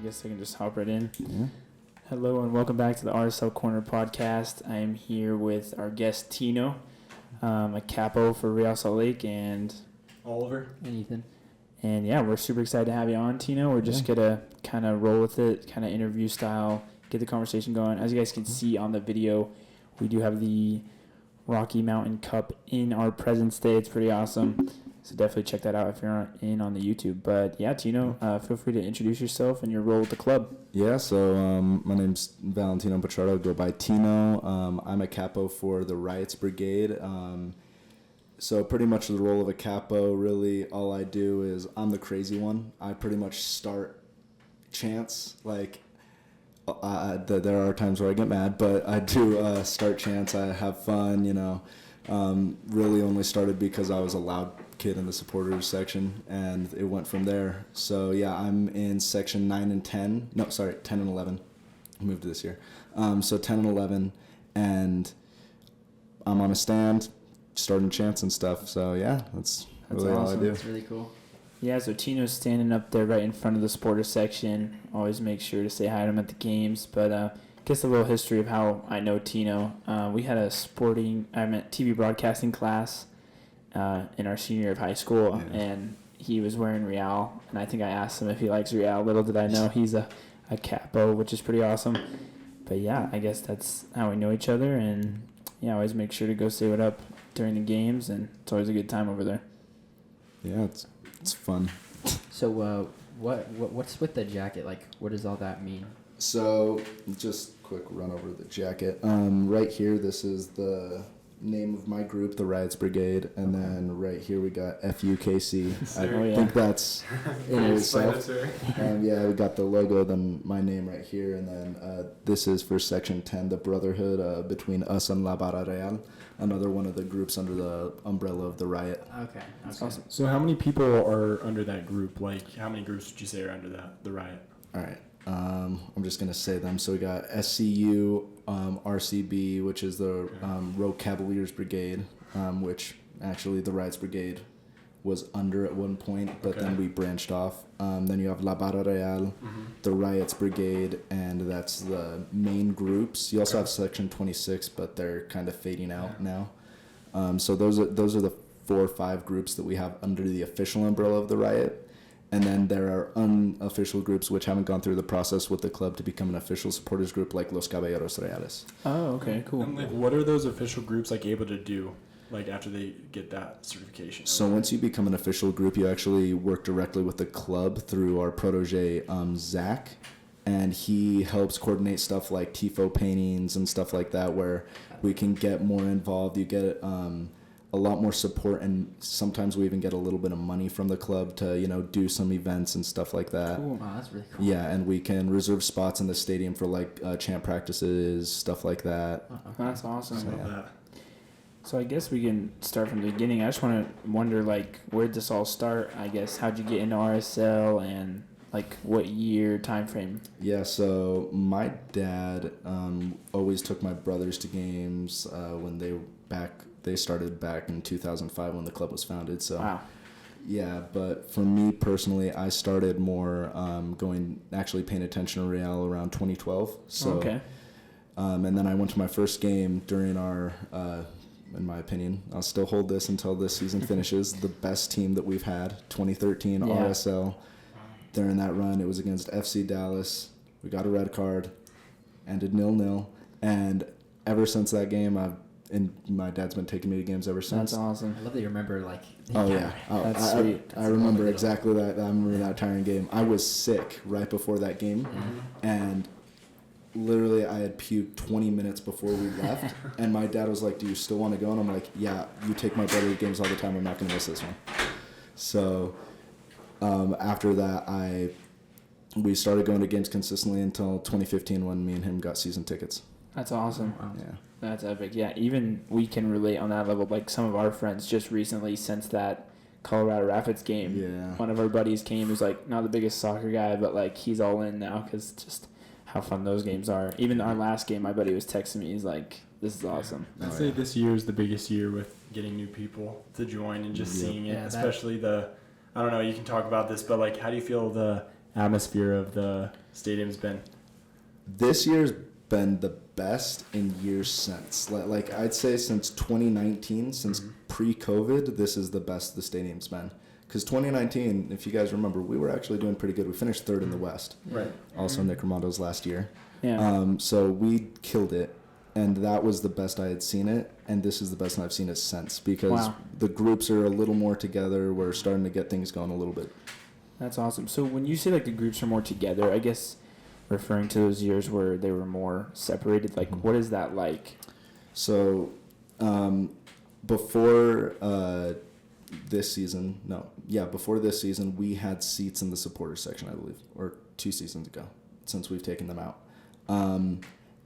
guess I can just hop right in. Yeah. Hello and welcome back to the RSL Corner podcast. I am here with our guest Tino, a Capo for Real Salt Lake, and Oliver and Ethan. And yeah, we're super excited to have you on, Tino. We're just gonna kind of roll with it, kind of interview style, get the conversation going. As you guys can see on the video, we do have the Rocky Mountain Cup in our presence today. It's pretty awesome. So definitely check that out if you're not in on the YouTube. But yeah, Tino, feel free to introduce yourself and your role with the club. Yeah, so my name's Valentino Pichardo, go by Tino. I'm a capo for the Riots Brigade. So pretty much the role of a capo, really all I do is I'm the crazy one. I pretty much start chants. Like, there are times where I get mad, but I do start chants. I have fun, really only started because I was a loud kid in the supporters section, and it went from there. So yeah, I'm in section 9 and 10. No, sorry, 10 and 11. I moved this year. So 10 and 11, and I'm on a stand starting chants and stuff. So yeah, that's really awesome. all I do. That's really cool. Yeah, so Tino's standing up there right in front of the supporters section. Always make sure to say hi to him at the games. But just a little history of how I know Tino. We had a TV broadcasting class in our senior year of high school, and he was wearing Real, and I think I asked him if he likes Real. Little did I know he's a capo, which is pretty awesome. But yeah, I guess that's how we know each other, and yeah, I always make sure to go say what up during the games, and it's always a good time over there. Yeah, it's fun. So what's with the jacket? Like, what does all that mean? So just quick run over the jacket. Right here, this is the name of my group, the Riots Brigade, and then right here we got FUKC. I think that's in itself. Yeah, we got the logo, then my name right here, and then this is for Section 10, the Brotherhood between us and La Barra Real, another one of the groups under the umbrella of the Riot. Okay. That's awesome. So how many people are under that group? Like, how many groups would you say are under the Riot? All right. I'm just going to say them. So we got SCU, RCB, which is the Rogue Cavaliers Brigade, which actually the Riots Brigade was under at one point, but then we branched off. Then you have La Barra Real, the Riots Brigade, and that's the main groups. You also have Section 26, but they're kind of fading out now. So those are the 4 or 5 groups that we have under the official umbrella of the Riot. And then there are unofficial groups which haven't gone through the process with the club to become an official supporters group, like Los Caballeros Reales. Oh, okay, cool. And like, what are those official groups like able to do, like after they get that certification? So once you become an official group, you actually work directly with the club through our protege, Zach, and he helps coordinate stuff like TIFO paintings and stuff like that, where we can get more involved. You get a lot more support, and sometimes we even get a little bit of money from the club to do some events and stuff like that. Cool. Wow, that's really cool. Yeah, and we can reserve spots in the stadium for like chant practices, stuff like that. That's awesome. I love that. So I guess we can start from the beginning. I just wonder like, where'd this all start? I guess how'd you get into RSL, and like what year time frame? Yeah, so my dad always took my brothers to games when they started back in 2005 when the club was founded. So wow. Yeah, but for me personally, I started more actually paying attention to Real around 2012. So okay. And then I went to my first game during our in my opinion, I'll still hold this until this season finishes, the best team that we've had, 2013 RSL. During that run, it was against FC Dallas. We got a red card, ended 0-0, and ever since that game, my dad's been taking me to games ever since. That's awesome. I love that you remember That's sweet. I remember exactly that. I remember that tiring game. I was sick right before that game, and literally I had puked 20 minutes before we left, and my dad was like, "Do you still want to go?" And I'm like, "Yeah, you take my brother to games all the time. I'm not going to miss this one." So after that, we started going to games consistently until 2015 when me and him got season tickets. That's awesome. Wow. Yeah. That's epic. Yeah, even we can relate on that level. Like some of our friends just recently, since that Colorado Rapids game, one of our buddies came who's like not the biggest soccer guy, but like he's all in now because just how fun those games are. Even our last game, my buddy was texting me. He's like, "This is awesome." I'd say this year is the biggest year with getting new people to join and just seeing it, especially I don't know, you can talk about this, but like, how do you feel the atmosphere of the stadium's been? This year's been the best in years since. Like I'd say since 2019, since pre-COVID, this is the best the stadium's been. Because 2019, if you guys remember, we were actually doing pretty good. We finished third in the West. Right. Also Nick Ramondo's last year. Yeah. So we killed it, and that was the best I had seen it, and this is the best I've seen it since, because the groups are a little more together. We're starting to get things going a little bit. That's awesome. So when you say like the groups are more together, I guess referring to those years where they were more separated, like what is that like? So before this season, we had seats in the supporters section, I believe, or 2 seasons ago, since we've taken them out.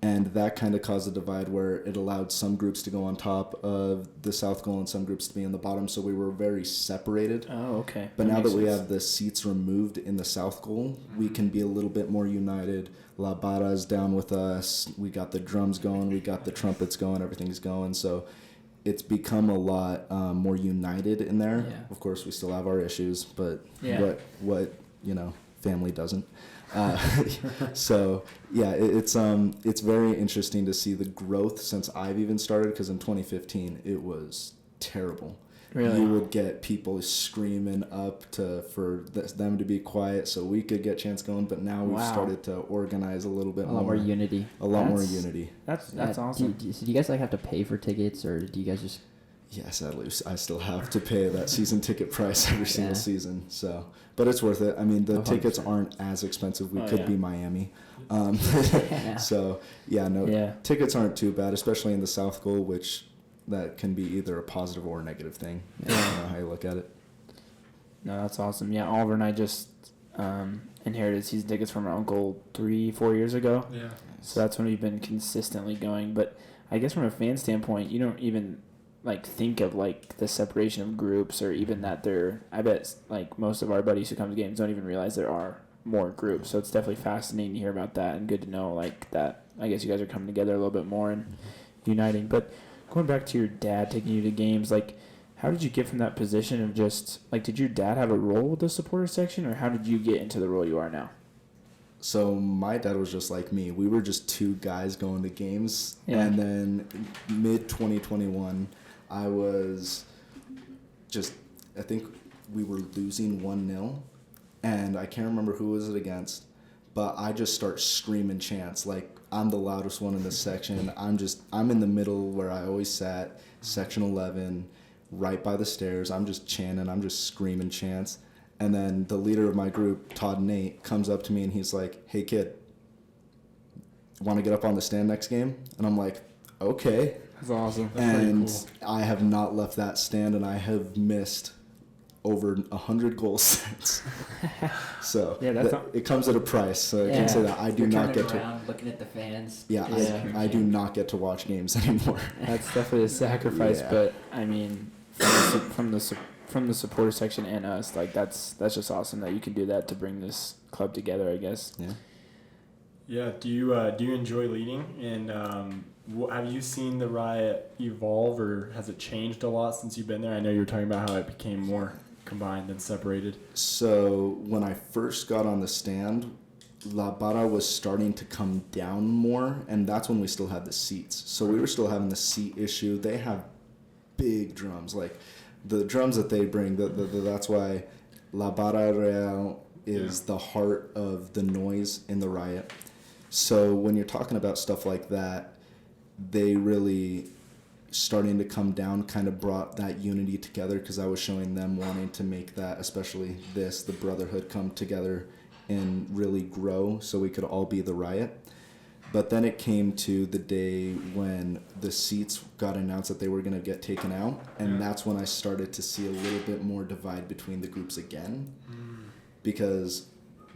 And that kind of caused a divide where it allowed some groups to go on top of the south goal and some groups to be in the bottom, so we were very separated. Oh, okay. But now that we have the seats removed in the south goal, we can be a little bit more united. La Barra's down with us. We got the drums going. We got the trumpets going. Everything's going. So it's become a lot more united in there. Yeah. Of course, we still have our issues, but Yeah. what family doesn't. So yeah, it's very interesting to see the growth since I've even started, because in 2015 it was terrible. Really? You would get people screaming up for them to be quiet so we could get chants going, but now we've started to organize a little bit more. A lot more unity. A lot more unity. That's Yeah, awesome. Do you guys like have to pay for tickets, or do you guys just? Yes, at least I still have to pay that season ticket price every single Yeah. season. So, but it's worth it. I mean, the 100%. tickets aren't as expensive. We could be Miami. So Yeah. tickets aren't too bad, especially in the South Goal, which that can be either a positive or a negative thing. Yeah. I don't know how you look at it. No, that's awesome. Yeah, Oliver and I just inherited season tickets from our uncle 3-4 years ago. Yeah. So that's when we've been consistently going. But I guess from a fan standpoint, you don't even like think of like the separation of groups, or even that I bet like most of our buddies who come to games don't even realize there are more groups. So it's definitely fascinating to hear about that, and good to know like that. I guess you guys are coming together a little bit more and uniting. But going back to your dad taking you to games, like how did you get from that position of just like, did your dad have a role with the supporter section, or how did you get into the role you are now? So my dad was just like me. We were just 2 guys going to games. Yeah. And then mid-2021, I think we were losing 1-0. And I can't remember who was it against. But I just start screaming chants. Like, I'm the loudest one in this section. I'm in the middle where I always sat, section 11, right by the stairs. I'm just chanting. I'm just screaming chants. And then the leader of my group, Todd Nate, comes up to me and he's like, "Hey, kid, want to get up on the stand next game?" And I'm like, "Okay." That's awesome. And I have not left that stand, and I have missed over 100 goals since. So Yeah, it comes at a price. So I can say that I do You're not turning get around, looking at the fans. Yeah, Yeah. I do not get to watch games anymore. That's definitely a sacrifice, Yeah. but I mean, from the supporter section and us, like that's just awesome that you can do that to bring this club together, I guess. Yeah. Yeah. Do you enjoy leading? And have you seen the riot evolve, or has it changed a lot since you've been there? I know you were talking about how it became more combined than separated. So when I first got on the stand, La Barra was starting to come down more, and that's when we still had the seats. So we were still having the seat issue. They have big drums, like the drums that they bring. That's why La Barra Real is the heart of the noise in the riot. So when you're talking about stuff like that, they really starting to come down kind of brought that unity together, because I was showing them wanting to make that, especially the brotherhood, come together and really grow so we could all be the riot. But then it came to the day when the seats got announced that they were going to get taken out, and that's when I started to see a little bit more divide between the groups again. Because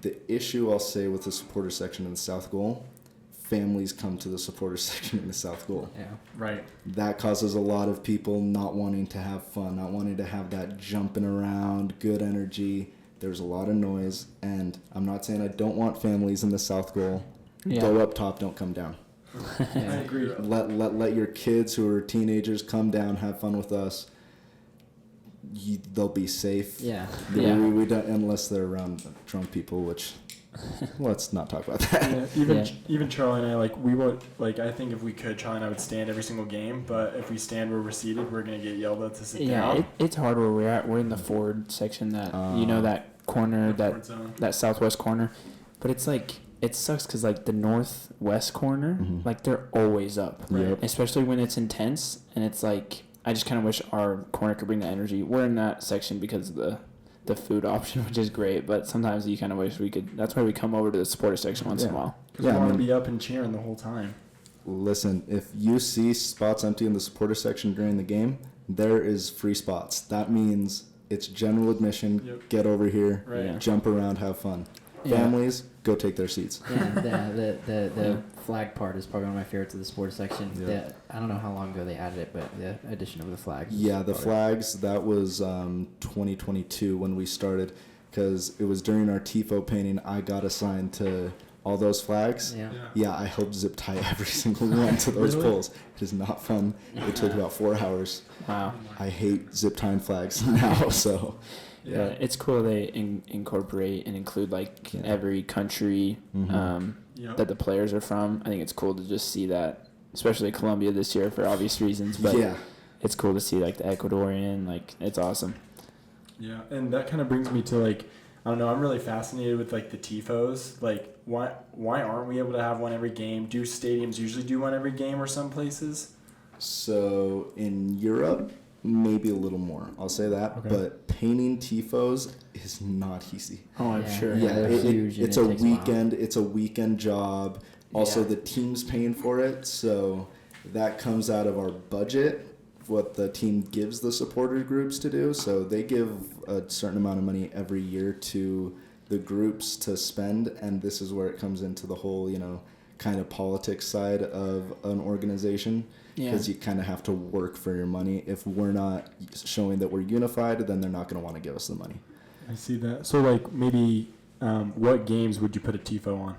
the issue, I'll say, with the supporter section in the South Goal, families come to the supporter section in the South Goal. Yeah. Right. That causes a lot of people not wanting to have fun, not wanting to have that jumping around, good energy. There's a lot of noise, and I'm not saying I don't want families in the South Goal. Yeah. Go up top, don't come down. I agree. Let your kids who are teenagers come down, have fun with us. They'll be safe. Yeah. Yeah. We don't, unless they're around drunk people, which let's not talk about that. Yeah, even Charlie and I, like, we would, like, I think if we could, Charlie and I would stand every single game, but if we stand where we're seated, we're going to get yelled at to sit down. It's hard where we're at. We're in the forward section that, that corner, that southwest corner. But it's like, it sucks because, like, the northwest corner, like, they're always up. Right. Especially when it's intense. And it's like, I just kind of wish our corner could bring the energy. We're in that section because of the food option, which is great, but sometimes you kind of wish we could. That's why we come over to the supporter section once in a while. Because we want to be up and cheering the whole time. Listen, if you see spots empty in the supporter section during the game, there is free spots. That means it's general admission. Yep. Get over here, jump around, have fun. Families, go take their seats. Yeah, the flag part is probably one of my favorites of the sports section. Yeah. I don't know how long ago they added it, but the addition of the flags. Yeah, the flags, that was 2022 when we started, because it was during our TIFO painting. I got assigned to all those flags. Yeah, I helped zip tie every single one to those poles. It is not fun. It took about 4 hours. Wow. I hate zip tying flags now, so... Yeah, it's cool they incorporate and include, like, every country that the players are from. I think it's cool to just see that, especially Colombia this year for obvious reasons. But it's cool to see, like, the Ecuadorian. Like, it's awesome. Yeah, and that kind of brings me to, like, I don't know, I'm really fascinated with, like, the TIFOs. Like, why aren't we able to have one every game? Do stadiums usually do one every game or some places? So in Europe, maybe a little more. I'll say that. Okay. But painting TIFOs is not easy. Oh, I'm sure. Yeah, it's a weekend. It's a weekend job. Also, the team's paying for it, so that comes out of our budget. What the team gives the supporter groups to do. So they give a certain amount of money every year to the groups to spend, and this is where it comes into the whole, kind of politics side of an organization. Because you kind of have to work for your money. If we're not showing that we're unified, then they're not going to want to give us the money. I see that. So, like, maybe what games would you put a TIFO on?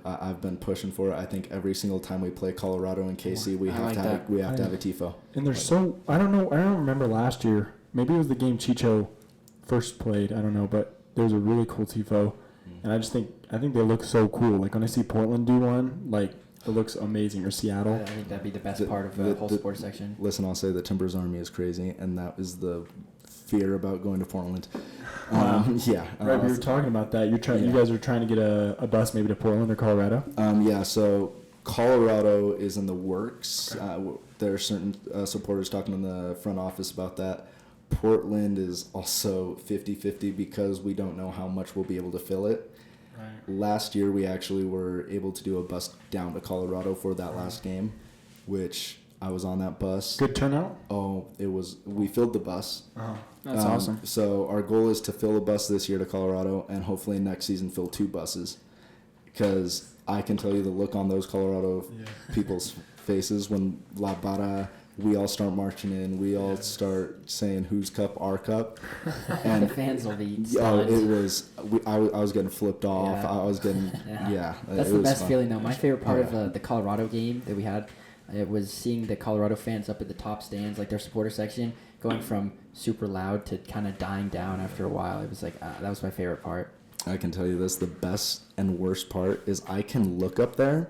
I've been pushing for it. I think every single time we play Colorado and KC, we have to have a TIFO. And there's I don't know. I don't remember last year. Maybe it was the game Chicho first played. I don't know, but there was a really cool TIFO, and I think they look so cool. Like when I see Portland do one, like. It looks amazing. Or Seattle. I think that'd be the best part of the whole sports section. Listen, I'll say the Timbers Army is crazy, and that is the fear about going to Portland. Right, we were talking about that. You guys are trying to get a bus maybe to Portland or Colorado? So Colorado is in the works. Okay. There are certain supporters talking in the front office about that. Portland is also 50-50 because we don't know how much we'll be able to fill it. Right. Last year, we actually were able to do a bus down to Colorado for that last game, which I was on that bus. Good turnout? Oh, we filled the bus. Uh-huh. That's awesome. So our goal is to fill a bus this year to Colorado and hopefully next season fill 2 buses. Because I can tell you the look on those Colorado people's faces when La Barra... We all start marching in. We all start saying, "Whose cup? Our cup." And the fans will be. It was. I was getting flipped off. Yeah. I was getting. That's the best feeling, though. My favorite part of the Colorado game that we had, it was seeing the Colorado fans up at the top stands, like their supporter section, going from super loud to kind of dying down after a while. It was like that was my favorite part. I can tell you this: the best and worst part is I can look up there.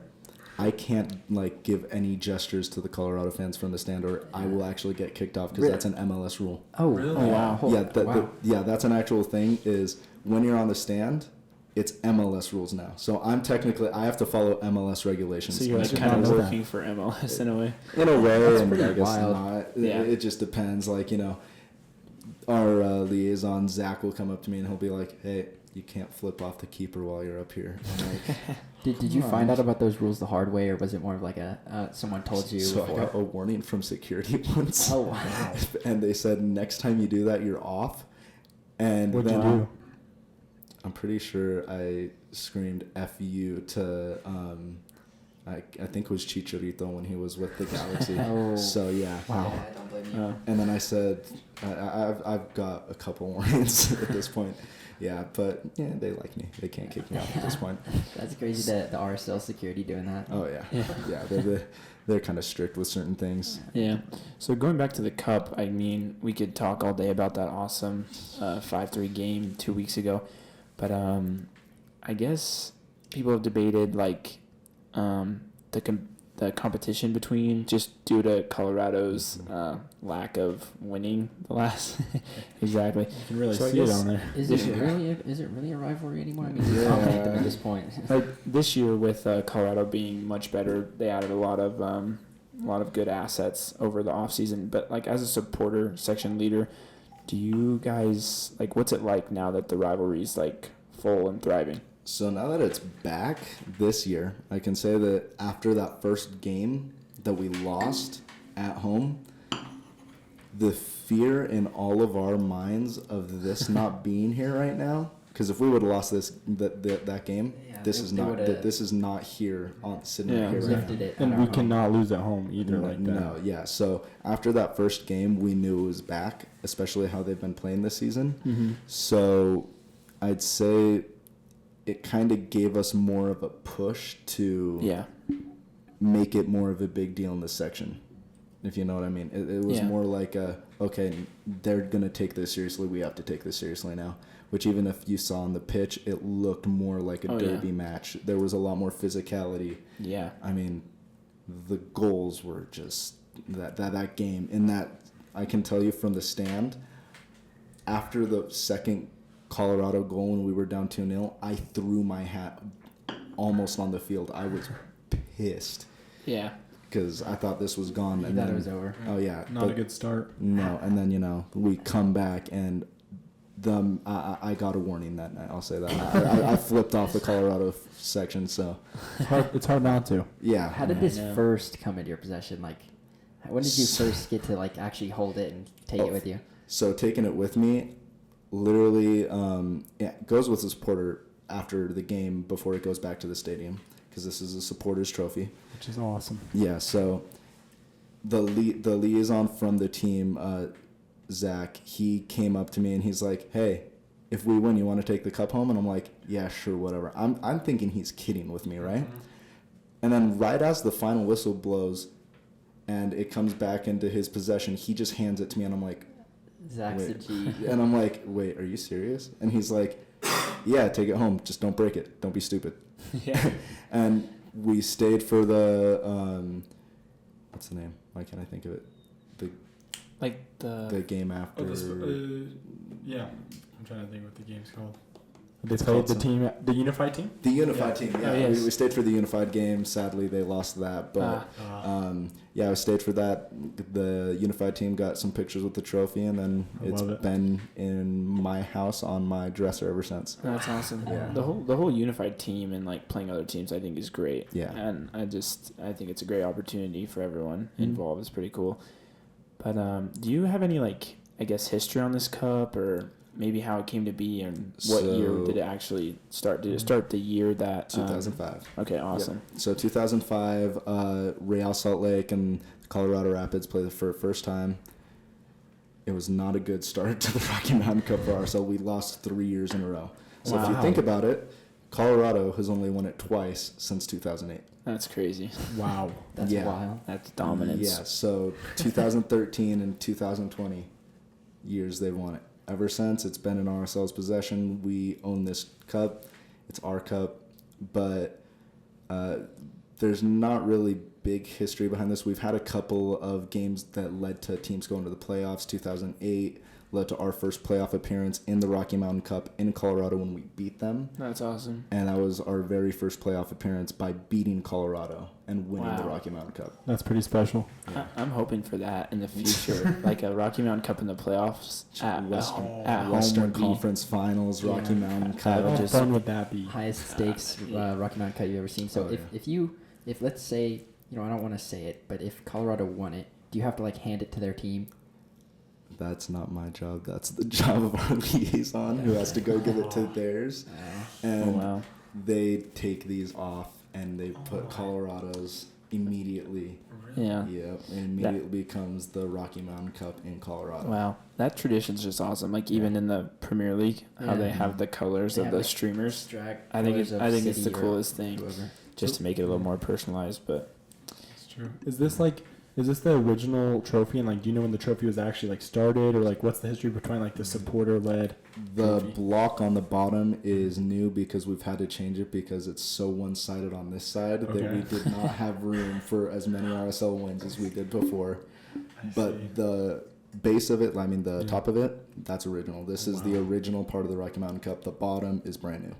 I can't give any gestures to the Colorado fans from the stand, or I will actually get kicked off because that's an MLS rule. Oh, really? Oh, wow. That's an actual thing. Is when you're on the stand, it's MLS rules now. So I have to follow MLS regulations. So you're kind of working for MLS in a way. In a way, that's and pretty I guess wild. not. It just depends. Our liaison Zach will come up to me and he'll be like, "Hey, you can't flip off the keeper while you're up here." Did you find out about those rules the hard way, or was it more of like someone told you? So before? I got a warning from security once. Oh wow! And they said next time you do that, you're off. And what'd you do? I'm pretty sure I screamed "F you" to I think it was Chicharito when he was with the Galaxy. So yeah. Wow. Yeah, don't blame you. And then I said, I've got a couple warnings at this point. Yeah, but they like me. They can't kick me out at this point. That's crazy that the RSL security doing that. Oh yeah. They're kind of strict with certain things. Yeah. So going back to the Cup, I mean, we could talk all day about that awesome 5-3 game 2 weeks ago, but I guess people have debated like the competition between just due to Colorado's lack of winning the last exactly. You can really So I see it guess- on there. Is it really a rivalry anymore? I mean, you dominate them at this point. Like this year with Colorado being much better, they added a lot of good assets over the offseason. But like as a supporter section leader, do you guys like what's it like now that the rivalry's like full and thriving? So now that it's back this year, I can say that after that first game that we lost at home, the fear in all of our minds of this not being here right now, because if we would have lost that game, Yeah, this they is not here sitting Yeah, here right lifted now. it. And at we our home. cannot lose at home either like that. No, yeah. So after that first game, we knew it was back, especially how they've been playing this season. Mm-hmm. So I'd say it kind of gave us more of a push to make it more of a big deal in this section, if you know what I mean. It was more like okay, they're going to take this seriously. We have to take this seriously now, which even if you saw on the pitch, it looked more like a derby match. There was a lot more physicality. Yeah. I mean, the goals were just that game. In that, I can tell you from the stand, after the second Colorado goal when we were down 2-0, I threw my hat almost on the field. I was pissed. Yeah. Because I thought this was gone. You And thought then, it was over. Oh, yeah. Not a good start. No, and then, we come back and I got a warning that night. I'll say that. I flipped off the Colorado section, so. It's hard not to. Yeah. How did this first come into your possession? Like, when did you first get to like actually hold it and take it with you? So taking it with me, literally, it goes with the supporter after the game before it goes back to the stadium because this is a supporter's trophy. Which is awesome. Yeah, so the liaison from the team, Zach, he came up to me and he's like, "Hey, if we win, you want to take the cup home?" And I'm like, "Yeah, sure, whatever." I'm thinking he's kidding with me, right? Mm-hmm. And then right as the final whistle blows and it comes back into his possession, he just hands it to me and I'm like, Zach's a wait. G. And I'm like, "Wait, are you serious?" And he's like, "Yeah, take it home. Just don't break it. Don't be stupid." Yeah. And we stayed for the what's the name? Why can't I think of it? The game after. Yeah. I'm trying to think what the game's called. They played the unified team? The unified team, yeah. Oh, yes. We stayed for the unified game. Sadly, they lost that. But, yeah, I stayed for that. The unified team got some pictures with the trophy, and then it's been in my house on my dresser ever since. That's awesome. Yeah. The whole unified team and like playing other teams I think is great. Yeah. And I think it's a great opportunity for everyone involved. It's pretty cool. But do you have any like I guess history on this cup or maybe how it came to be and what year did it actually start? Did it start the year that 2005. Okay, awesome. Yep. So 2005, Real Salt Lake and the Colorado Rapids played for the first time. It was not a good start to the Rocky Mountain Cup for ourselves. We lost 3 years in a row. So if you think about it, Colorado has only won it twice since 2008. That's crazy. Wow. That's wild. That's dominance. Yeah, so 2013 and 2020 years they've won it. Ever since, it's been in RSL's possession. We own this cup. It's our cup. But there's not really big history behind this. We've had a couple of games that led to teams going to the playoffs. 2008 led to our first playoff appearance in the Rocky Mountain Cup in Colorado when we beat them. That's awesome. And that was our very first playoff appearance by beating Colorado and winning the Rocky Mountain Cup. That's pretty special. I'm hoping for that in the future, like a Rocky Mountain Cup in the playoffs at home. Western would be- Conference Finals, Rocky Mountain Cup. would How just- fun would that be? Highest stakes Rocky Mountain Cup you've ever seen. So if let's say, I don't want to say it, but if Colorado won it, do you have to like hand it to their team? That's not my job. That's the job of our liaison who has to go give it to theirs. And they take these off and they put Colorado's immediately. Yeah. Yep. And immediately becomes the Rocky Mountain Cup in Colorado. Wow. That tradition's just awesome. Like even in the Premier League, how they have the colors of the streamers. I think it's the coolest thing. Just to make it a little more personalized, but That's true. Is this like Is this the original trophy? And like, do you know when the trophy was actually like started, or like what's the history behind like the supporter-led? The trophy? block on the bottom is new because we've had to change it because it's so one-sided on this side that we did not have room for as many RSL wins as we did before. But the base of it, I mean the top of it, that's original. This is the original part of the Rocky Mountain Cup. The bottom is brand new.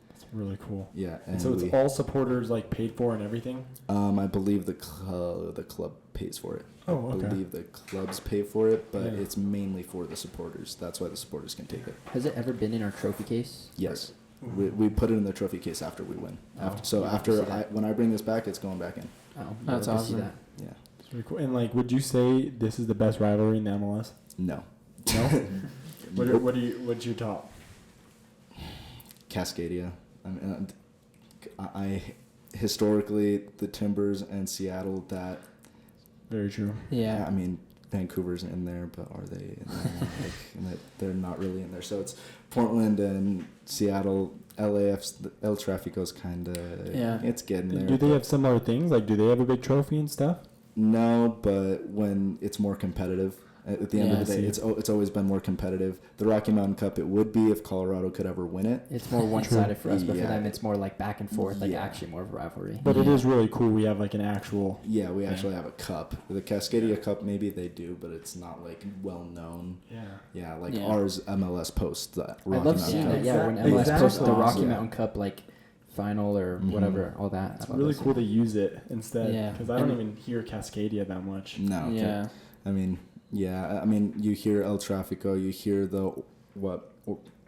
That's really cool. Yeah, and so it's all supporters like paid for and everything. I believe the club pays for it. Oh, okay. I believe the clubs pay for it, but it's mainly for the supporters. That's why the supporters can take it. Has it ever been in our trophy case? Yes. We put it in the trophy case after we win. When I bring this back, it's going back in. Oh, that's awesome. That. Yeah. That's really cool. And like, would you say this is the best rivalry in the MLS? No. No. What's your top? Cascadia. I historically the Timbers and Seattle that. Very true. Yeah. I mean, Vancouver's in there, but are they in there? They're not really in there. So it's Portland and Seattle. LAF's El Tráfico's kind of it's getting there. Do they have similar things? Like, do they have a big trophy and stuff? No, but when it's more competitive. At the end of the day, it's always been more competitive. The Rocky Mountain Cup, it would be if Colorado could ever win it. It's more one-sided for us, but for them, it's more like back and forth, like actually more of a rivalry. But it is really cool. We have like an actual. Yeah, we actually have a cup. The Cascadia Cup, maybe they do, but it's not like well known. Yeah. Yeah, ours MLS posts that Rocky I love Mountain seeing Cup. that. Yeah, when MLS posts the Rocky Yeah. Mountain Cup like final or whatever, all that. It's really cool to use it instead. Yeah. Because I don't even hear Cascadia that much. No. Yeah. I mean, you hear El Tráfico, you hear the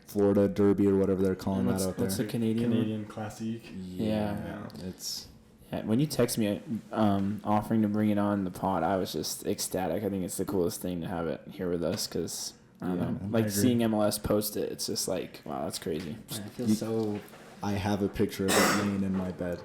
Florida Derby or whatever they're calling that out there. What's the Canadian Classic? Yeah. It's. Yeah, when you text me offering to bring it on the pod, I was just ecstatic. I think it's the coolest thing to have it here with us because I don't know, like seeing MLS post it, it's just like, wow, that's crazy. Man, it feels so. I have a picture of it laying in my bed.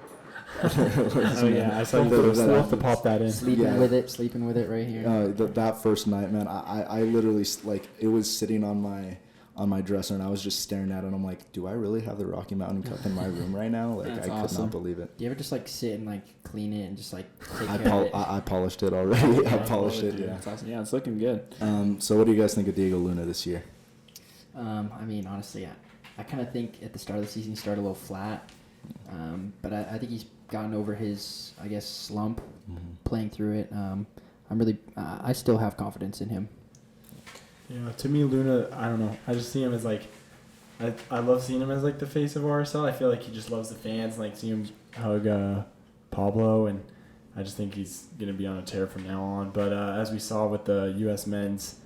Oh yeah, I saw you. We'll have to pop that in. Sleeping with it right here. That first night, man, I literally like it was sitting on my dresser, and I was just staring at it. And I'm like, do I really have the Rocky Mountain Cup in my room right now? Like, That's I could not believe it. Do you ever just like sit and like clean it and just like take I care of it? I polished it already. I polished it. Yeah. That's awesome. Yeah, it's looking good. So what do you guys think of Diego Luna this year? I mean, honestly, I kind of think at the start of the season he started a little flat, but I think he's gotten over his, I guess, slump playing through it. I still have confidence in him. Yeah, to me, Luna, I don't know. I just see him as like, I love seeing him as like the face of RSL. I feel like he just loves the fans, like seeing him hug Pablo, and I just think he's gonna be on a tear from now on. But as we saw with the U.S. men's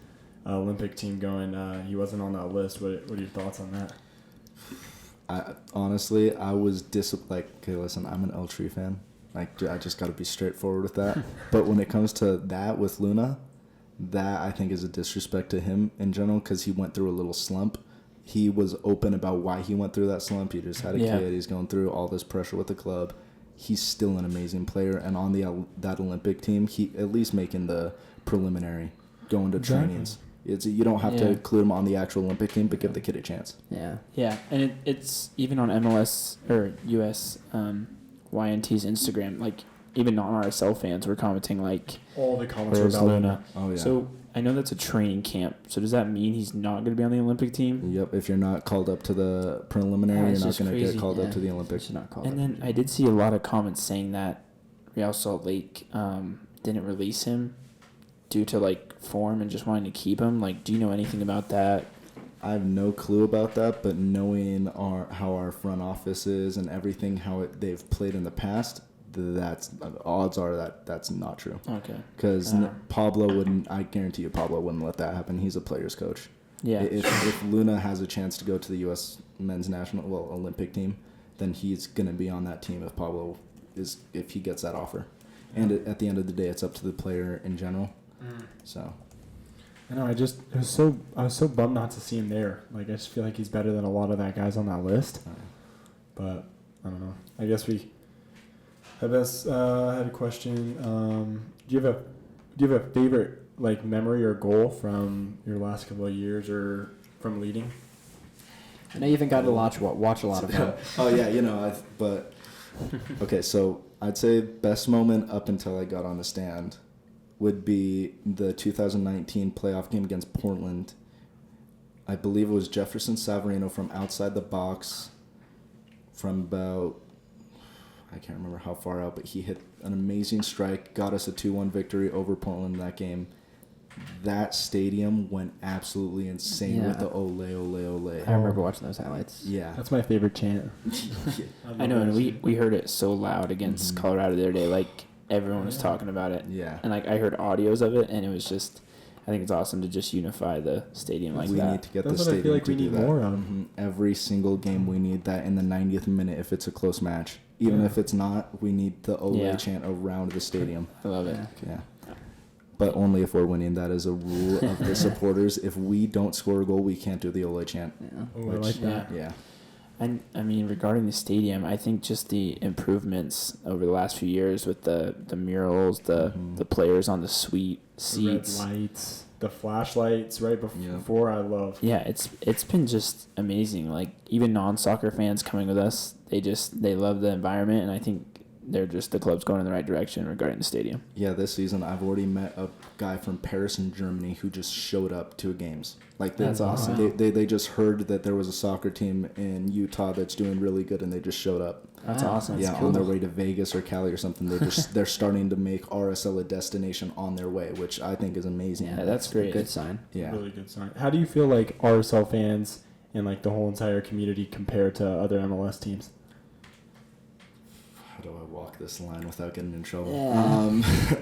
Olympic team going, he wasn't on that list. What are your thoughts on that? Honestly, I was okay, listen, I'm an El Tri fan. Like, I just got to be straightforward with that. But when it comes to that with Luna, that I think is a disrespect to him in general because he went through a little slump. He was open about why he went through that slump. He just had a kid. He's going through all this pressure with the club. He's still an amazing player. And on that Olympic team, he at least making the preliminary, going to trainings. You don't have to include him on the actual Olympic team, but give the kid a chance. Yeah. Yeah, and it's even on MLS or US YNT's Instagram, like even non-RSL fans were commenting like all the comments where's about Luna. Oh yeah. So I know that's a training camp. So does that mean he's not going to be on the Olympic team? Yep. If you're not called up to the preliminary, you're not going to get called up to the Olympics. And then I did see a lot of comments saying that Real Salt Lake didn't release him due to like form and just wanting to keep him. Like, do you know anything about that? I have no clue about that, but knowing how our front office is and everything, how they've played in the past, odds are that's not true. Okay. Because Pablo wouldn't. I guarantee you, Pablo wouldn't let that happen. He's a player's coach. Yeah. If Luna has a chance to go to the U.S. men's Olympic team, then he's gonna be on that team if he gets that offer. And at the end of the day, it's up to the player in general. So. I know. I was so bummed not to see him there. Like, I just feel like he's better than a lot of that guys on that list. But I don't know. I guess I had a question. Do you have a favorite like memory or goal from your last couple of years or from leading? I know you haven't gotten to watch a lot of them. Oh yeah, but okay. So I'd say best moment up until I got on the stand would be the 2019 playoff game against Portland. I believe it was Jefferson Savarino from outside the box from about, I can't remember how far out, but he hit an amazing strike, got us a 2-1 victory over Portland in that game. That stadium went absolutely insane with the ole, ole, ole. I remember watching those highlights. Yeah. That's my favorite chant. I know, and we heard it so loud against Colorado the other day. Like, everyone was talking about it. Yeah. And, like, I heard audios of it, and it was just, I think it's awesome to just unify the stadium like we that. need to get That's the what I stadium feel like to we do need that. more of. Every single game we need that in the 90th minute if it's a close match. Even if it's not, we need the ole chant around the stadium. I love it. Yeah. But only if we're winning. That is a rule of the supporters. If we don't score a goal, we can't do the ole chant. Yeah. Oh, I like that. Yeah. And I mean, regarding the stadium, I think just the improvements over the last few years with the murals, the players on the suite seats, The red lights, the flashlights right before. I love. Yeah, it's been just amazing. Like, even non-soccer fans coming with us, they love the environment, and I think the club's going in the right direction regarding the stadium. Yeah, this season I've already met a guy from Paris in Germany who just showed up to games. Like, That's awesome. They just heard that there was a soccer team in Utah that's doing really good, and they just showed up. That's awesome. Yeah, That's on their cool. way to Vegas or Cali or something. They're starting to make RSL a destination on their way, which I think is amazing. Yeah, that's great. A good sign. Yeah. Really good sign. How do you feel like RSL fans and like the whole entire community compare to other MLS teams? How do I walk this line without getting in trouble? Yeah.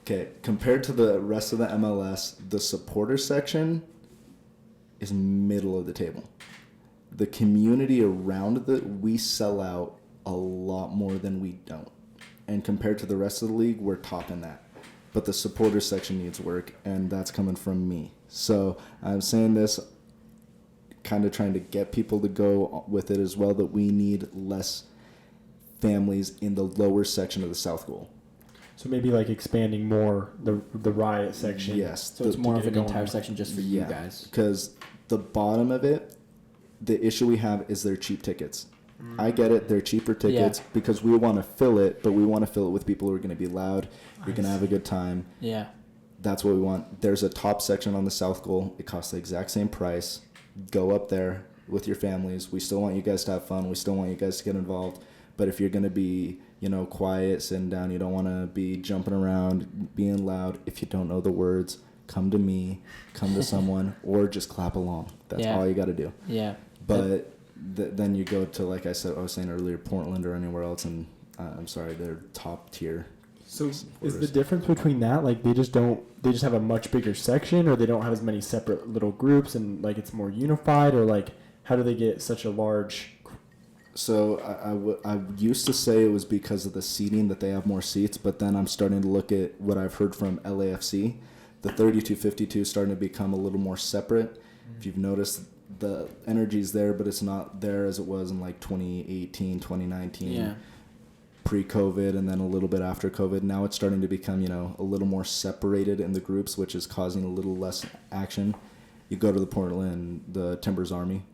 Okay, compared to the rest of the MLS, the supporter section is middle of the table. The community around we sell out a lot more than we don't. And compared to the rest of the league, we're top in that. But the supporter section needs work, and that's coming from me. So I'm saying this, kind of trying to get people to go with it as well, that we need less families in the lower section of the South Goal. So maybe like expanding more the riot section. Yes. So it's more of an going entire on. section just for you guys. Because the bottom of it, the issue we have is they're cheap tickets. I get it, they're cheaper tickets because we want to fill it, but we want to fill it with people who are going to be loud, you're going to have a good time. Yeah. That's what we want. There's a top section on the South Goal. It costs the exact same price. Go up there with your families. We still want you guys to have fun. We still want you guys to get involved. But if you're going to be, quiet, sitting down, you don't want to be jumping around, being loud. If you don't know the words, come to me, come to someone, or just clap along. That's all you got to do. Yeah. But then you go to, like I was saying earlier, Portland or anywhere else, and I'm sorry, they're top tier. So is the difference between that, like they just have a much bigger section, or they don't have as many separate little groups, and like it's more unified, or like how do they get such a large? So I used to say it was because of the seating that they have more seats, but then I'm starting to look at what I've heard from LAFC. The 32-52 is starting to become a little more separate. Mm-hmm. If you've noticed, the energy's there, but it's not there as it was in like 2018, 2019. Yeah. Pre-COVID, and then a little bit after COVID. Now it's starting to become, a little more separated in the groups, which is causing a little less action. You go to the Portland, the Timbers Army.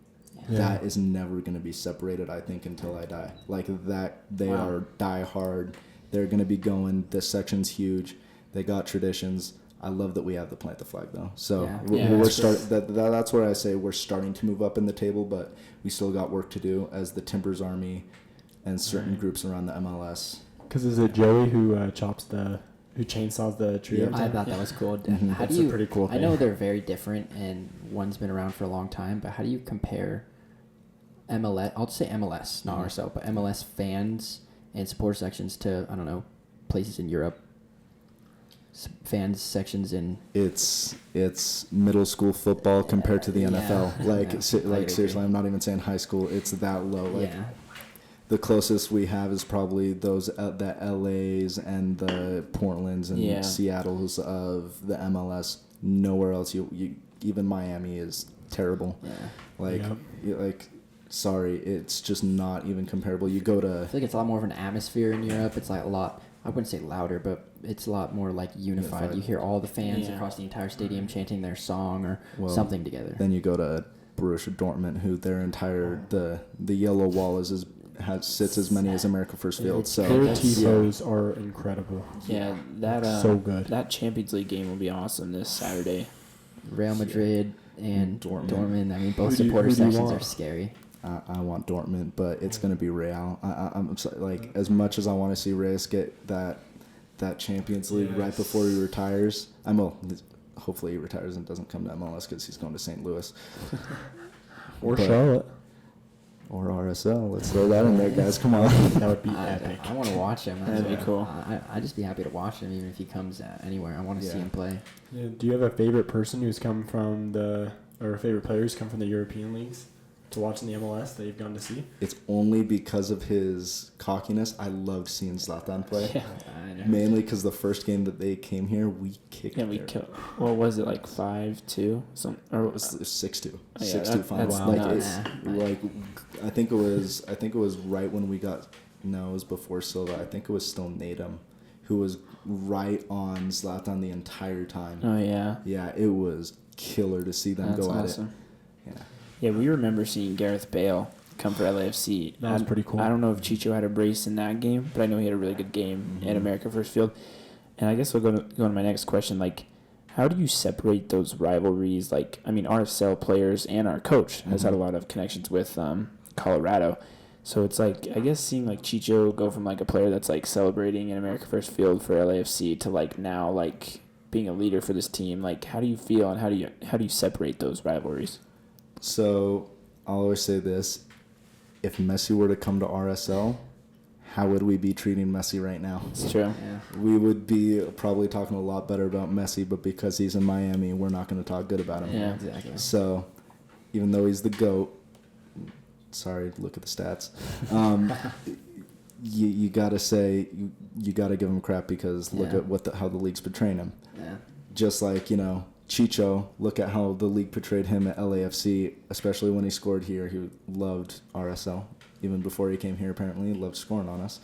Yeah. That is never going to be separated, I think, until I die. Like that, they are die-hard. They're going to be going. This section's huge. They got traditions. I love that we have the plant the flag, though. So that's where I say we're starting to move up in the table, but we still got work to do as the Timbers Army and certain groups around the MLS. Because is it Joey who chainsaws the tree? Yeah. every I time? thought that was cool. Mm-hmm. That's a pretty cool thing. I know they're very different, and one's been around for a long time, but how do you compare MLS? I'll just say MLS, not RSL, but MLS fans and supporter sections to, I don't know, places in Europe. Fans sections in it's middle school football compared to the NFL. Seriously, I'm not even saying high school. It's that low. The closest we have is probably those the LAs and the Portlands and Seattles of the MLS. Nowhere else. You even Miami is terrible. Yeah. Sorry, it's just not even comparable. You go to. I feel like it's a lot more of an atmosphere in Europe. It's like a lot. I wouldn't say louder, but it's a lot more like unified. You hear all the fans across the entire stadium chanting their song or something together. Then you go to Borussia Dortmund, who their entire the yellow wall is as sits as many as America First Field. So Their that's- tifos are incredible. Yeah, that So good. That Champions League game will be awesome this Saturday. Real Madrid and Dortmund. I mean, both Who do you supporter sections want? are scary. I want Dortmund, but it's going to be Real. I'm like, as much as I want to see Reyes get that Champions League right before he retires. Hopefully he retires and doesn't come to MLS because he's going to St. Louis. Or But- Charlotte. Or RSL. Let's throw that in there, guys. Come on. That would be epic. I want to watch him. That'd be cool. I'd just be happy to watch him even if he comes anywhere. I want to see Yeah. him play. Yeah, do you have a favorite person who's come from or favorite player who's come from the European leagues to watch in the MLS that you've gone to see? It's only because of his cockiness. I loved seeing Zlatan play. Yeah. I know. Mainly because the first game that they came here, we kicked. Yeah, we their- killed. What was it, like 5-2? Or It was 6-2. Oh, yeah, 6-2 that- final. that's Like, nuts. like I think it was right when we got. No, it was before Silva. I think it was still Nadum, who was right on Zlatan the entire time. Oh yeah. Yeah, it was killer to see them That's go awesome. at it. Yeah, we remember seeing Gareth Bale come for LAFC. That was pretty cool. I don't know if Chicho had a brace in that game, but I know he had a really good game Mhm. at America First Field. And I guess we'll go to my next question. Like, how do you separate those rivalries? Like, I mean, RSL players and our coach has had a lot of connections with Colorado. So it's like, I guess seeing like Chicho go from like a player that's like celebrating in America First Field for LAFC to like now like being a leader for this team. Like, how do you feel and how do you separate those rivalries? So I'll always say this: if Messi were to come to RSL, how would we be treating Messi right now? It's true. Yeah. We would be probably talking a lot better about Messi, but because he's in Miami, we're not going to talk good about him. Yeah. Exactly. So, even though he's the GOAT, sorry, look at the stats. You gotta say you gotta give him crap because look Yeah. at how the league's portraying him. Yeah. Just like Chicho, look at how the league portrayed him at LAFC, especially when he scored here. He loved RSL. Even before he came here, apparently, he loved scoring on us.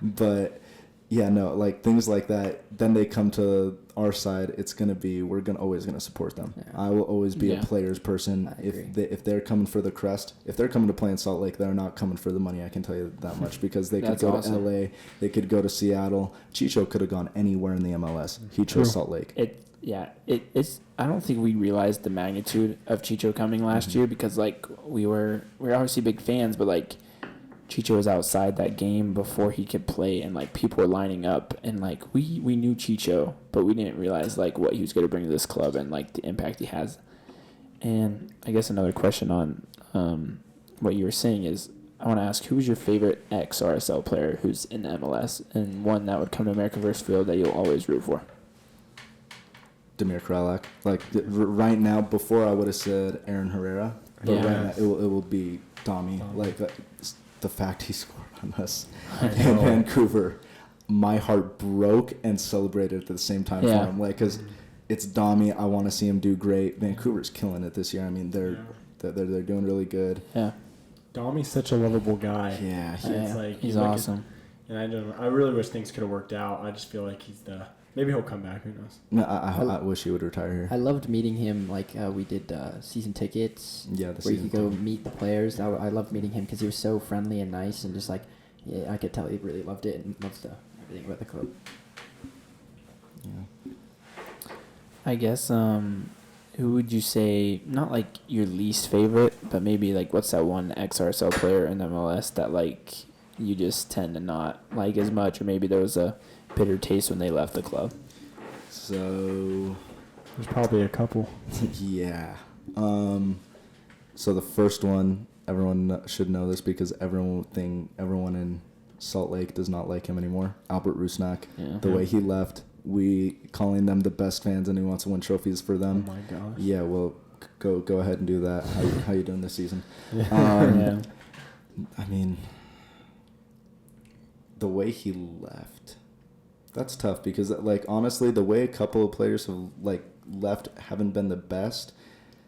But, yeah, no, like, things like that. Then they come to our side, we're always going to support them. Yeah. I will always be Yeah. a player's person. I agree. If they're coming for the crest, if they're coming to play in Salt Lake, they're not coming for the money, I can tell you that much, because they could That's go awesome. to LA, they could go to Seattle. Chicho could have gone anywhere in the MLS. He chose Salt Lake. It's. I don't think we realized the magnitude of Chicho coming last year because like we're obviously big fans, but like Chicho was outside that game before he could play, and like people were lining up, and like we knew Chicho, but we didn't realize like what he was going to bring to this club and like the impact he has. And I guess another question on what you were saying is, I want to ask, who's your favorite ex-RSL player who's in the MLS, and one that would come to America First Field that you'll always root for? Damir Kralak. Like right now, before I would have said Aaron Herrera, but Yeah. right now it will be Dami. Like the fact he scored on us I in know. Vancouver, my heart broke and celebrated at the same time Yeah. for him. Like, because it's Dami, I want to see him do great. Vancouver's killing it this year. I mean, they're doing really good. Yeah. Domi's such a lovable guy. Yeah, It's like he's like awesome. And I really wish things could have worked out. I just feel like maybe he'll come back. Who knows? no, I wish he would retire here. I loved meeting him. Like we did season tickets. Yeah, the where you season could go ticket. meet the players. I loved meeting him because he was so friendly and nice, and just like, yeah, I could tell he really loved it and loves everything about the club. Yeah. I guess who would you say, not like your least favorite, but maybe like what's that one ex-RSL player in MLS that like you just tend to not like as much, or maybe there was a bitter taste when they left the club? So, There's probably a couple. yeah. So the first one, everyone should know this because everyone in Salt Lake does not like him anymore. Albert Rusnak. Yeah. The way he left, we calling them the best fans, and he wants to win trophies for Oh them. my gosh. Yeah, well, go ahead and do that. How you doing this season? Yeah. I mean, the way he left, that's tough because, like, honestly, the way a couple of players have like left haven't been the best.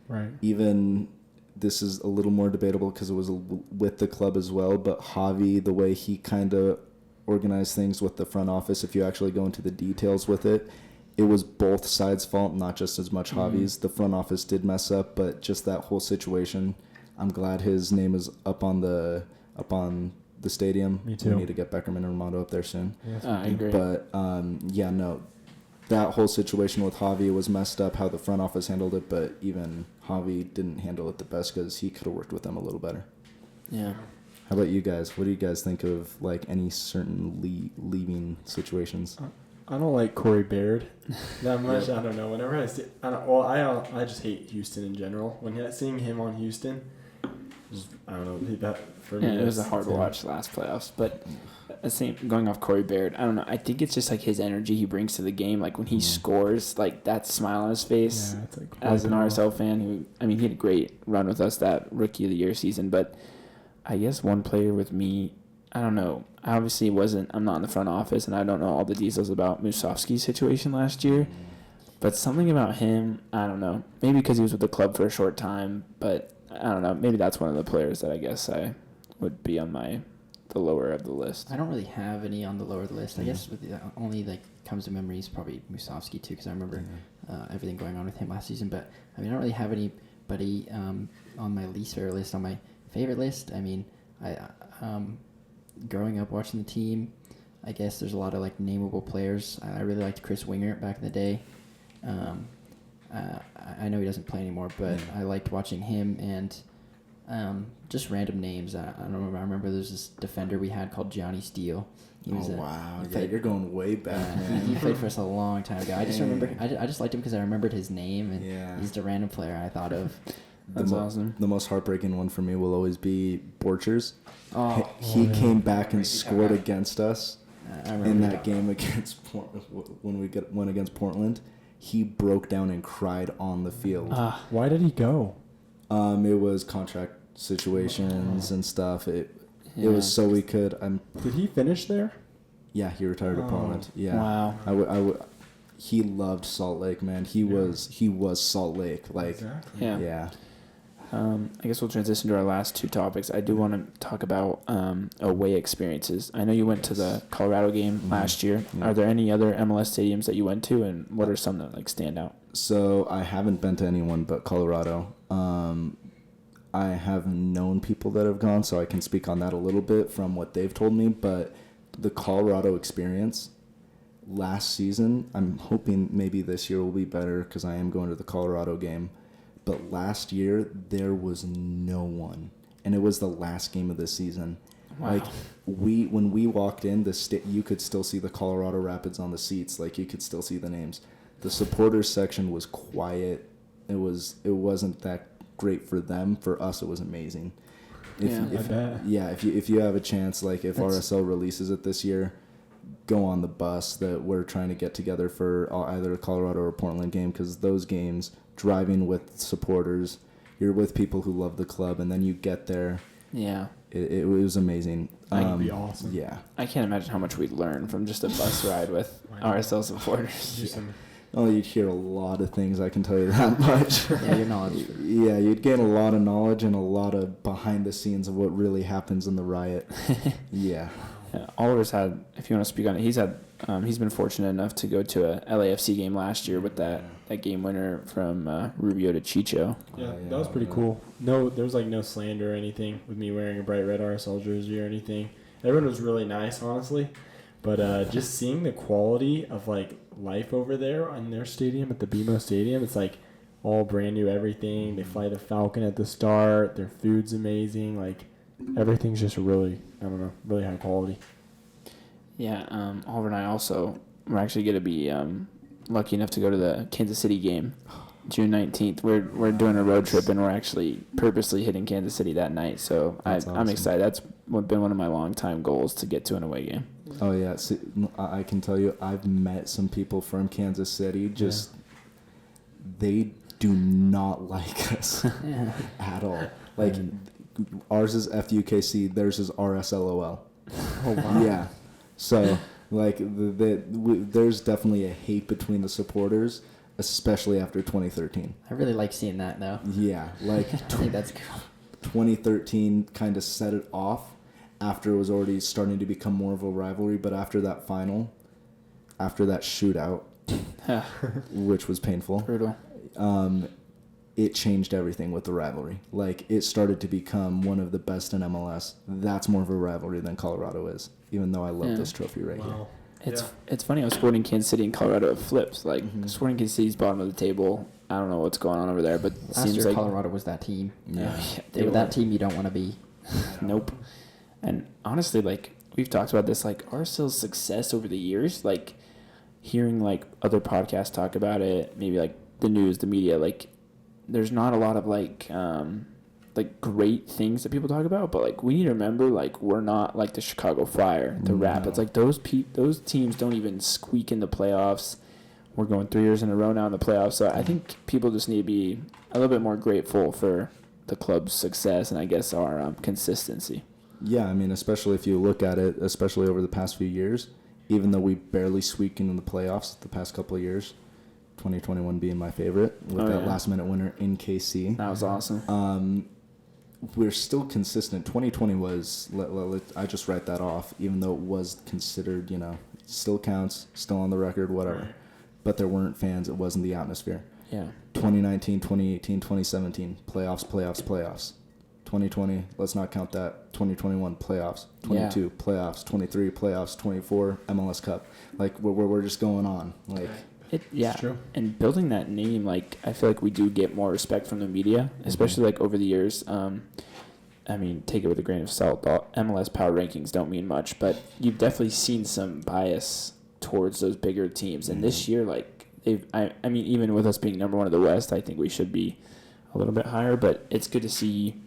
Right. Even this is a little more debatable because it was with the club as well. But Javi, the way he kind of organized things with the front office, if you actually go into the details with it, it was both sides' fault, not just as much Javi's. The front office did mess up, but just that whole situation, I'm glad his name is up on the up on the stadium. Me too. We need to get Beckerman and Armando up there soon. I agree. But yeah, no, that whole situation with Javi was messed up. How the front office handled it, but even Javi didn't handle it the best because he could have worked with them a little better. Yeah. How about you guys? What do you guys think of like any certain leaving situations? I don't like Corey Baird that much. I don't know. Whenever I see, I just hate Houston in general. Seeing him on Houston, I don't know. That for me, It was a hard watch last playoffs, but going off Corey Baird, I don't know. I think it's just like his energy he brings to the game. Like when he scores, like that smile on his face. Yeah, it's like As an RSL fan, he had a great run with us that Rookie of the Year season. But I guess one player with me, I don't know. I obviously I'm not in the front office, and I don't know all the details about Musovski's situation last year. But something about him, I don't know. Maybe because he was with the club for a short time, but I don't know. Maybe that's one of the players that I guess I would be on the lower of the list. I don't really have any on the lower of the list. I guess with the only comes to memories probably Musovski too, because I remember everything going on with him last season. But I mean, I don't really have anybody on my least favorite list. On my favorite list, I mean, I growing up watching the team, I guess there's a lot of like nameable players. I really liked Chris Wingert back in the day. I know he doesn't play anymore, but I liked watching him and just random names. I don't remember. I remember there's this defender we had called Johnny Steele. Wow. Yeah, you're going way back, man. He played for us a long time ago. I just remember. I just liked him because I remembered his name, and he's the random player I thought of. That's awesome. The most heartbreaking one for me will always be Borchers. Oh, he came back and scored against us in that that game against when we went against Portland. He broke down and cried on the field. Why did he go? It was contract situations and stuff. It was so we could. Did he finish there? Yeah, he retired to Portland. Yeah. Wow. He loved Salt Lake, man. He was Salt Lake. Like, Exactly. yeah. I guess we'll transition to our last two topics. I do want to talk about away experiences. I know you went to the Colorado game last year. Yeah. Are there any other MLS stadiums that you went to, and what are some that like stand out? So I haven't been to anyone but Colorado. I have known people that have gone, so I can speak on that a little bit from what they've told me. But the Colorado experience last season, I'm hoping maybe this year will be better because I am going to the Colorado game. But last year, there was no one. And it was the last game of the season. Wow. Like, when we walked in, you could still see the Colorado Rapids on the seats. Like, you could still see the names. The supporters section was quiet. It wasn't that great for them. For us, it was amazing. I bet. Yeah, if you have a chance, like if RSL releases it this year, go on the bus that we're trying to get together for either a Colorado or Portland game, because those games, driving with supporters, you're with people who love the club, and then you get there. Yeah. It was amazing. That would be awesome. Yeah. I can't imagine how much we'd learn from just a bus ride with RSL supporters. Oh, you'd hear a lot of things, I can tell you that much. Yeah, your knowledge. Yeah, you'd gain a lot of knowledge and a lot of behind the scenes of what really happens in the riot. Yeah. Oliver's had, if you want to speak on it, he's been fortunate enough to go to a LAFC game last year with that game winner from Rubio to Chicho. Yeah, that was pretty cool. No, there was like no slander or anything with me wearing a bright red RSL jersey or anything. Everyone was really nice, honestly. But just seeing the quality of like life over there in their stadium at the BMO Stadium, it's like all brand new everything. They fly the Falcon at the start. Their food's amazing. Like everything's just really, I don't know, really high quality. Yeah, Oliver and I also we're actually going to be lucky enough to go to the Kansas City game, June 19th. We're doing a road trip, and we're actually purposely hitting Kansas City that night. So I'm excited. That's been one of my long-time goals, to get to an away game. Oh, yeah. See, I can tell you, I've met some people from Kansas City. They do not like us at all. Like, ours is FUKC, theirs is RSLOL. Oh, wow. Yeah. So, like, there's definitely a hate between the supporters, especially after 2013. I really like seeing that, though. Yeah. Like, I think that's cool. 2013 kind of set it off after it was already starting to become more of a rivalry. But after that final, after that shootout, which was painful, Brutal. it changed everything with the rivalry. Like, it started to become one of the best in MLS. That's more of a rivalry than Colorado is, even though I love this trophy right here. It's funny how Sporting Kansas City and Colorado have flipped. Like, Sporting Kansas City's bottom of the table. I don't know what's going on over there, but it Last seems year like Colorado was that team. Yeah. They were that team you don't want to be. Nope. And honestly, like, we've talked about this, like, RSL's success over the years, like, hearing, like, other podcasts talk about it, maybe, like, the news, the media, like, there's not a lot of, like great things that people talk about, but, like, we need to remember, like, we're not like the Chicago Fire, the Rapids. Like, those teams don't even squeak in the playoffs. We're going 3 years in a row now in the playoffs, so I think people just need to be a little bit more grateful for the club's success and, I guess, our consistency. Yeah, I mean, especially if you look at it, especially over the past few years, even though we barely squeaked into the playoffs the past couple of years, 2021 being my favorite, with that last-minute winner in KC. That was awesome. We're still consistent. 2020 was, I just write that off, even though it was considered, still counts, still on the record, whatever. Right. But there weren't fans. It wasn't the atmosphere. Yeah. 2019, 2018, 2017, playoffs. 2020, let's not count that. 2021, playoffs. 22, playoffs. 23, playoffs. 24, MLS Cup. Like, we're just going on. Like, It's true. And building that name, like, I feel like we do get more respect from the media, especially, like, over the years. I mean, take it with a grain of salt. The MLS power rankings don't mean much, but you've definitely seen some bias towards those bigger teams. And this year, like, I mean, even with us being number one in the West, I think we should be a little bit higher, but it's good to see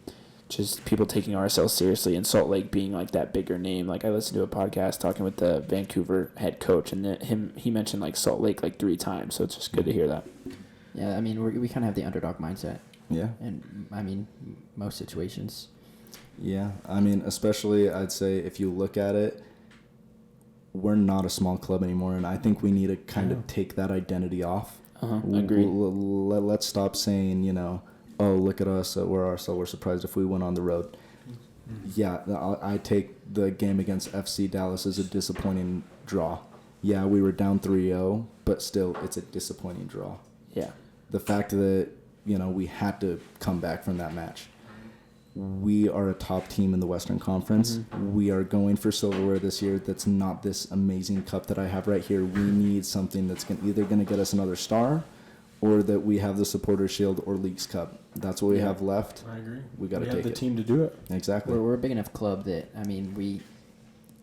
just people taking RSL seriously and Salt Lake being, like, that bigger name. Like, I listened to a podcast talking with the Vancouver head coach, and he mentioned, like, Salt Lake, like, 3 times, so it's just good to hear that. Yeah, I mean, we kind of have the underdog mindset. Yeah. And, I mean, most situations. Yeah. I mean, especially, I'd say, if you look at it, we're not a small club anymore, and I think we need to kind of take that identity off. Agreed. Let's stop saying, oh, look at us, we're RSL, we're surprised if we went on the road. Yeah, I take the game against FC Dallas as a disappointing draw. Yeah, we were down 3-0, but still, it's a disappointing draw. Yeah. The fact that, we had to come back from that match. We are a top team in the Western Conference. We are going for silverware this year. That's not this amazing cup that I have right here. We need something that's either going to get us another star, or that we have the Supporters Shield or Leagues Cup. That's what we have left. I agree. We got to take it. We have the team to do it. Exactly. We're a big enough club that, I mean,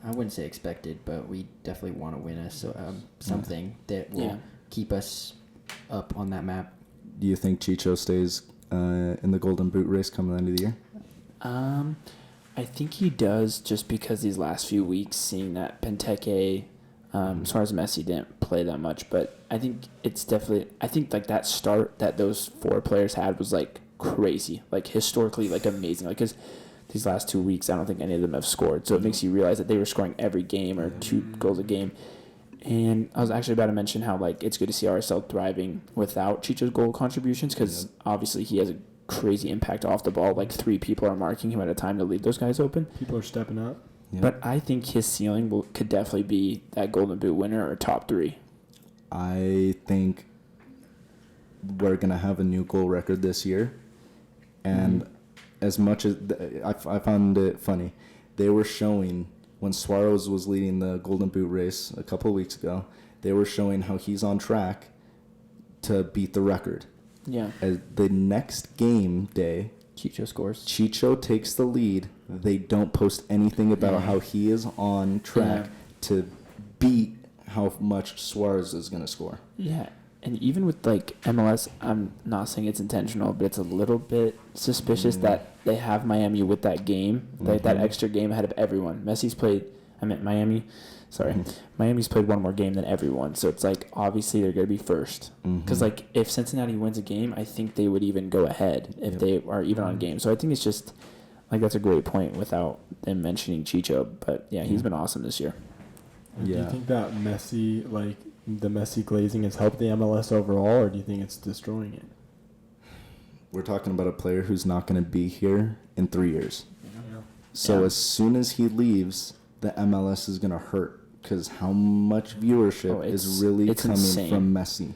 I wouldn't say expected, but we definitely want to win something that will keep us up on that map. Do you think Chicho stays in the Golden Boot race coming the end of the year? I think he does, just because these last few weeks, seeing that Benteke, as far as Messi didn't play that much, but I think it's definitely, like, that start that those 4 players had was, like, crazy, like, historically, like, amazing, like, because these last 2 weeks, I don't think any of them have scored, so it makes you realize that they were scoring every game or 2 goals a game. And I was actually about to mention how, like, it's good to see RSL thriving without Chicho's goal contributions, because obviously he has a crazy impact off the ball. Like, 3 people are marking him at a time to leave those guys open. People are stepping up. Yeah. But I think his ceiling could definitely be that Golden Boot winner or top 3. I think we're going to have a new goal record this year. And as much as I found it funny, they were showing, when Suarez was leading the Golden Boot race a couple of weeks ago, they were showing how he's on track to beat the record. Yeah. As the next game day, Chicho scores. Chicho takes the lead. They don't post anything about how he is on track to beat how much Suarez is going to score. Yeah. And even with, like, MLS, I'm not saying it's intentional, but it's a little bit suspicious that they have Miami with that game, like that extra game ahead of everyone. Miami's played one more game than everyone, so it's like, obviously they're going to be first. Because, like, if Cincinnati wins a game, I think they would even go ahead if they are even on game. So I think it's just, like, that's a great point without them mentioning Chicho. But, yeah, he's been awesome this year. Do you think that Messi, like, the Messi glazing has helped the MLS overall, or do you think it's destroying it? We're talking about a player who's not going to be here in 3 years. Yeah. So as soon as he leaves, the MLS is going to hurt, because how much viewership is really coming insane from Messi.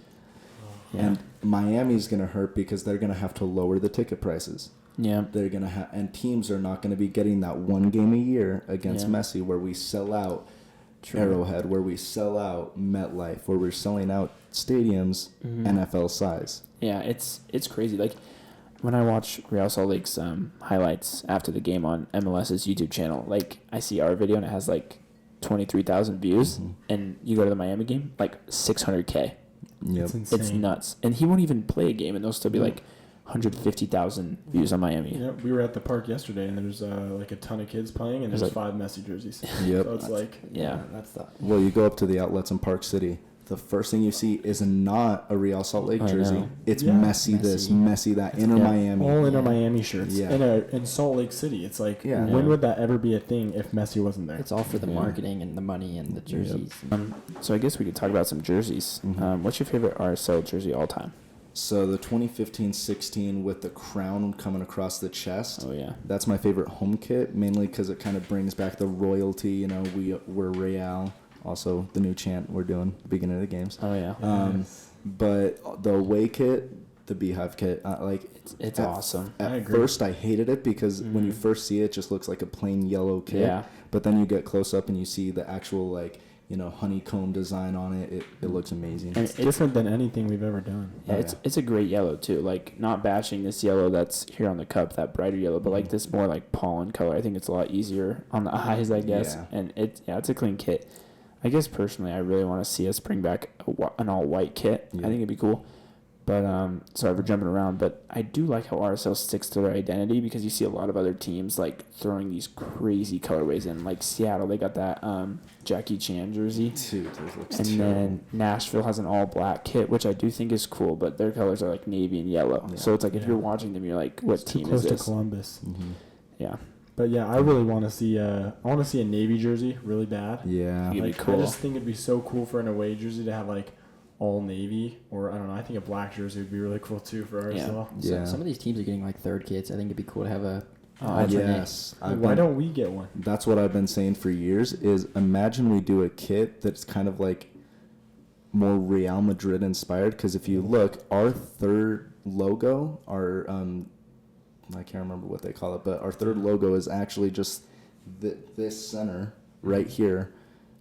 Yeah. And Miami's going to hurt because they're going to have to lower the ticket prices. Yeah. They're going to have, and teams are not going to be getting that one game a year against Yeah. Messi where we sell out True. Arrowhead, where we sell out MetLife, where we're selling out stadiums NFL size. Yeah, it's crazy. Like when I watch Real Salt Lake's highlights after the game on MLS's YouTube channel, like I see our video and it has like 23,000 views, and you go to the Miami game, like 600K. Yep. It's insane. It's nuts, and he won't even play a game, and there'll still be like 150,000 views on Miami. Yeah, we were at the park yesterday, and there's like a ton of kids playing, and There's there's like- 5 Messi jerseys. Yep. So it's like, Yeah. That's the. Well, you go up to the outlets in Park City. The first thing you see is not a Real Salt Lake I jersey. know. It's Yeah. Messi this, Messi that, Inter Yeah. Miami. all Inter Miami shirts. Yeah. In Salt Lake City. It's like, Yeah. when Yeah. would that ever be a thing if Messi wasn't there? It's all for the Yeah. marketing and the money and the jerseys. So I guess we could talk about some jerseys. Mhm. What's your favorite RSL jersey all time? So the 2015-16 with the crown coming across the chest. Oh yeah. That's my favorite home kit, mainly because it kind of brings back the royalty. You know, we're Real. Also, the new chant we're doing at the beginning of the games. Oh yeah. But the away kit, the Beehive kit, It's at- awesome. I At agree. first, I hated it because when you Mhm. first see it, it just looks like a plain yellow kit. Yeah. But then you get close up and you see the actual honeycomb design on it. It looks amazing. And It's different than anything we've ever done. Yeah, Oh, it's a great yellow too. Like not bashing this yellow that's here on the cup, that brighter yellow, but like Mm-hmm. this more like pollen color. I think it's a lot easier on the eyes, I guess. Yeah. And it's a clean kit. I guess personally, I really want to see us bring back an all white kit. Yeah. I think it'd be cool. But sorry for jumping around, but I do like how RSL sticks to their identity because you see a lot of other teams like throwing these crazy colorways in. Like Seattle, they got that Jackie Chan jersey. Dude, those looks And terrible. then Nashville has an all black kit, which I do think is cool, but their colors are like navy and yellow. Yeah. So it's like if Yeah. you're watching them, you're like, what It's too team close is to this? Columbus. Mhm. Yeah. But yeah, I really want to see a Navy jersey really bad. Yeah. It'd be Like, cool. I just think it'd be so cool for an away jersey to have like all navy, or I don't know. I think a black jersey would be really cool too for RSL. Yeah. Some of these teams are getting like third kits. I think it'd be cool to have a. Yes. Why don't we get one? That's what I've been saying for years is imagine we do a kit that's kind of like more Real Madrid inspired, because if you look, our third logo, our I can't remember what they call it, but our third logo is actually just this center right here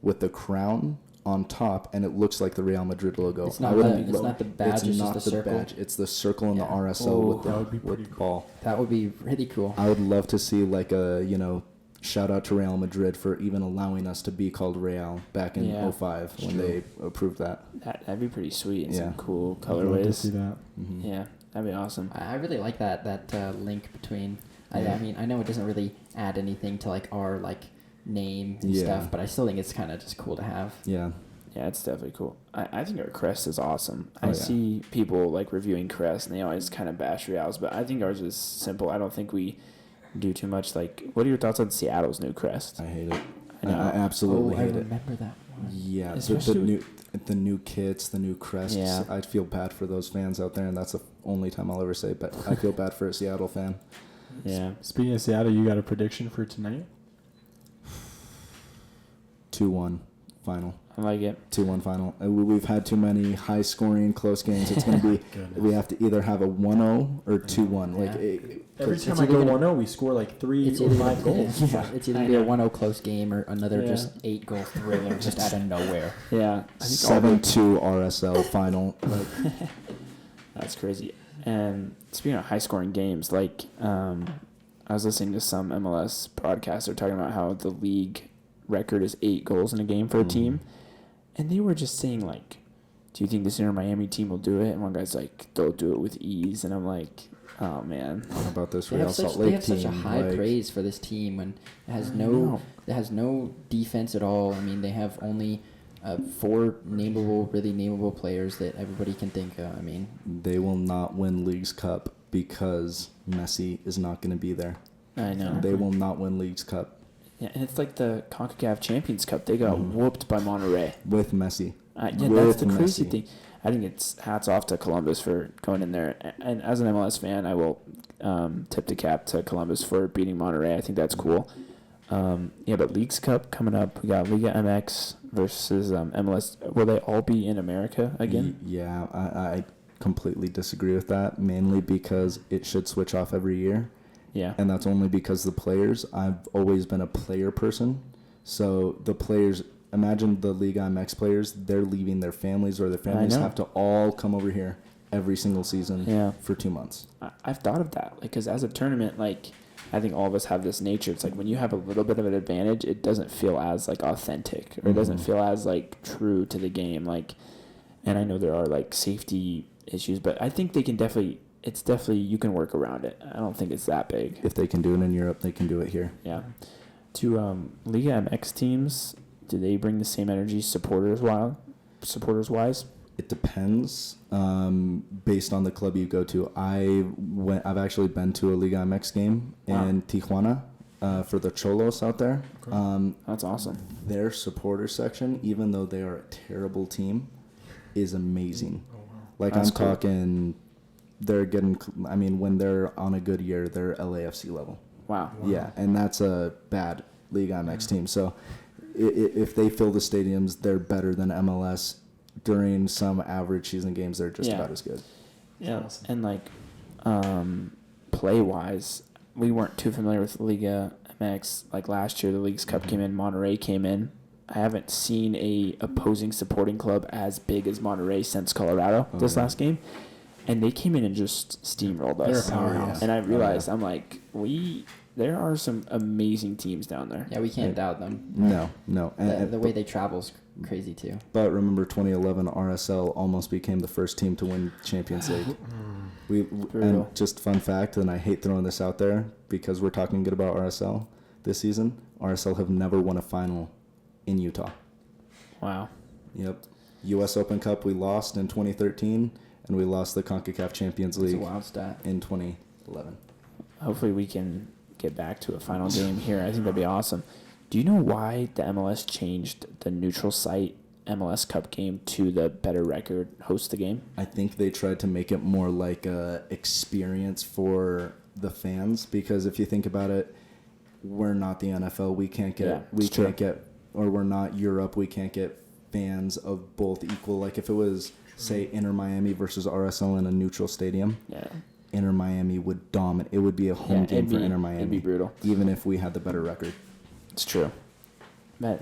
with the crown on top, and it looks like the Real Madrid logo. It's not I wouldn't the- it's lo- not the badge, It's it's just not the the circle. badge. It's the circle and the Yeah. RSL Oh, with that the would be pretty with cool. ball. That would be really cool. I would love to see like a shout out to Real Madrid for even allowing us to be called Real back in Yeah. 05 when they approved that. That'd be pretty sweet and Yeah. some cool I'd love to see colorways. that. Mhm. Yeah, that'd be awesome. I really like that link between. I Yeah. mean, I know it doesn't really add anything to like our like name and Yeah. stuff, but I still think it's kind of just cool to have. Yeah. Yeah, it's definitely cool. I think our crest is awesome. Oh, I yeah. see people like reviewing crest and they always kind of bash Reals, but I think ours is simple. I don't think we do too much. Like, what are your thoughts on Seattle's new crest? I hate it. I know. I absolutely I hate it. remember that one. Yeah, the Especially new kits, the new crests. Yeah. I feel bad for those fans out there, and that's the only time I'll ever say. But I feel bad for a Seattle fan. Yeah. Speaking of Seattle, you got a prediction for tonight? 2-1 final. I like it. 2-1 final. We've had too many high scoring close games. It's going to be we have to either have a 1-0 or 2-1. Like Yeah. Every It's time either I go gonna- 1-0, we score like 3 It's or either 5 goals. Yeah, it's either I gonna be a know. 1-0 close game or another Yeah. just 8-goal thriller just out of nowhere. Yeah. I think all the- 7-2 RSL final. Like, That's crazy. And speaking of high scoring games, like I was listening to some MLS broadcaster talking about how the league record is 8 goals in a game for a team. And they were just saying, like, do you think this Inter Miami team will do it? And one guy's like, they'll do it with ease. And I'm like, oh, man. How about this They Real have, Salt such, Lake they have team? such a high like, praise for this team when it has I no know. it has no defense at all. I mean, they have only 4 really nameable players that everybody can think of. I mean, They will not win Leagues Cup because Messi is not going to be there. I know. They will not win Leagues Cup Yeah, and it's like the CONCACAF Champions Cup. They got whooped by Monterrey. with Messi. Yeah, that's With the crazy Messi. thing. I think it's hats off to Columbus for going in there. And as an MLS fan, I will tip the cap to Columbus for beating Monterrey. I think that's cool. Yeah, but Leagues Cup coming up. We got Liga MX versus MLS. Will they all be in America again? Yeah, I completely disagree with that, mainly because it should switch off every year. Yeah. And that's only because the players, I've always been a player person. So the players, imagine the Liga MX players, they're leaving their families, or their families have to all come over here every single season for 2 months. I've thought of that, because as a tournament, I think all of us have this nature. It's when you have a little bit of an advantage, it doesn't feel as authentic, or it doesn't feel as true to the game. And I know there are safety issues, but I think they can definitely. It's definitely, you can work around it. I don't think it's that big. If they can do it in Europe, they can do it here. Yeah. Do Liga MX teams, do they bring the same energy supporters wise? It depends, based on the club you go to. I've actually been to a Liga MX game in Tijuana for the Cholos out there. Okay. That's awesome. Their supporter section, even though they are a terrible team, is amazing. Oh, wow. I'm talking, they're getting. I mean, when they're on a good year, they're LAFC level. Wow. Yeah, and that's a bad Liga MX team. So if they fill the stadiums, they're better than MLS. During some average season games, they're just about as good. Yeah, and play-wise, we weren't too familiar with Liga MX. Last year, the Leagues Cup came in, Monterrey came in. I haven't seen a opposing supporting club as big as Monterrey since Colorado this last game. And they came in and just steamrolled us. They're a powerhouse. And I realized, there are some amazing teams down there. Yeah, we can't doubt them. No. The way they travel is crazy too. But remember, 2011 RSL almost became the first team to win Champions League. And just fun fact, and I hate throwing this out there because we're talking good about RSL this season. RSL have never won a final in Utah. Wow. Yep. U.S. Open Cup we lost in 2013, and we lost the CONCACAF Champions League That's a wild stat. in 2011. Hopefully we can get back to a final game here. I think that'd be awesome. Do you know why the MLS changed the neutral site MLS Cup game to the better record host the game? I think they tried to make it more like a experience for the fans, because if you think about it, we're not the NFL. We can't get or we're not Europe. We can't get fans of both equal. If it was, say, Inter Miami versus RSL in a neutral stadium, Inter Miami would dominate. It would be a home game for Inter Miami. It'd be brutal, even if we had the better record. It's true. But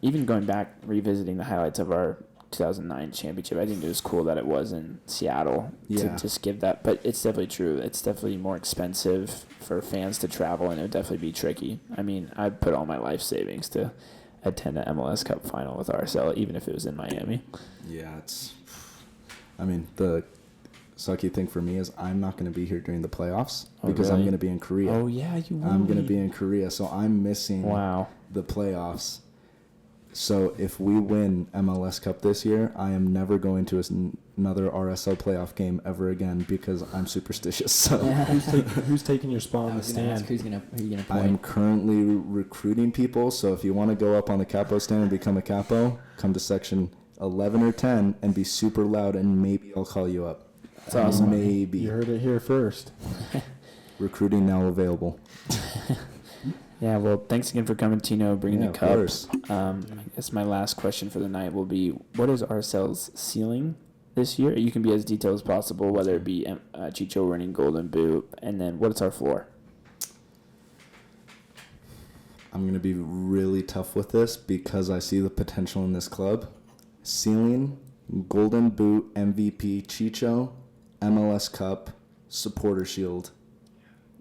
even going back, revisiting the highlights of our 2009 championship, I think it was cool that it was in Seattle to just give that. But it's definitely true. It's definitely more expensive for fans to travel, and it would definitely be tricky. I mean, I'd put all my life savings to attend an MLS Cup final with RSL, even if it was in Miami. Yeah, the sucky thing for me is I'm not going to be here during the playoffs because I'm going to be in Korea. Oh, yeah, you will. I'm going to be in Korea, so I'm missing the playoffs. So if we win MLS Cup this year, I am never going to another RSL playoff game ever again because I'm superstitious. So who's taking your spot on the stand? Who you gonna point? I'm currently recruiting people, so if you want to go up on the Capo stand and become a Capo, come to section 11 or 10 and be super loud, and maybe I'll call you up. That's awesome. Maybe. You heard it here first. Recruiting now available. Yeah, well, thanks again for coming, Tino, bringing the cup. Of course. I guess my last question for the night will be, what is RSL's ceiling this year? You can be as detailed as possible, whether it be Chicho winning Golden Boot, and then what's our floor? I'm going to be really tough with this because I see the potential in this club. Ceiling, Golden Boot, MVP, Chicho, MLS Cup, Supporter Shield.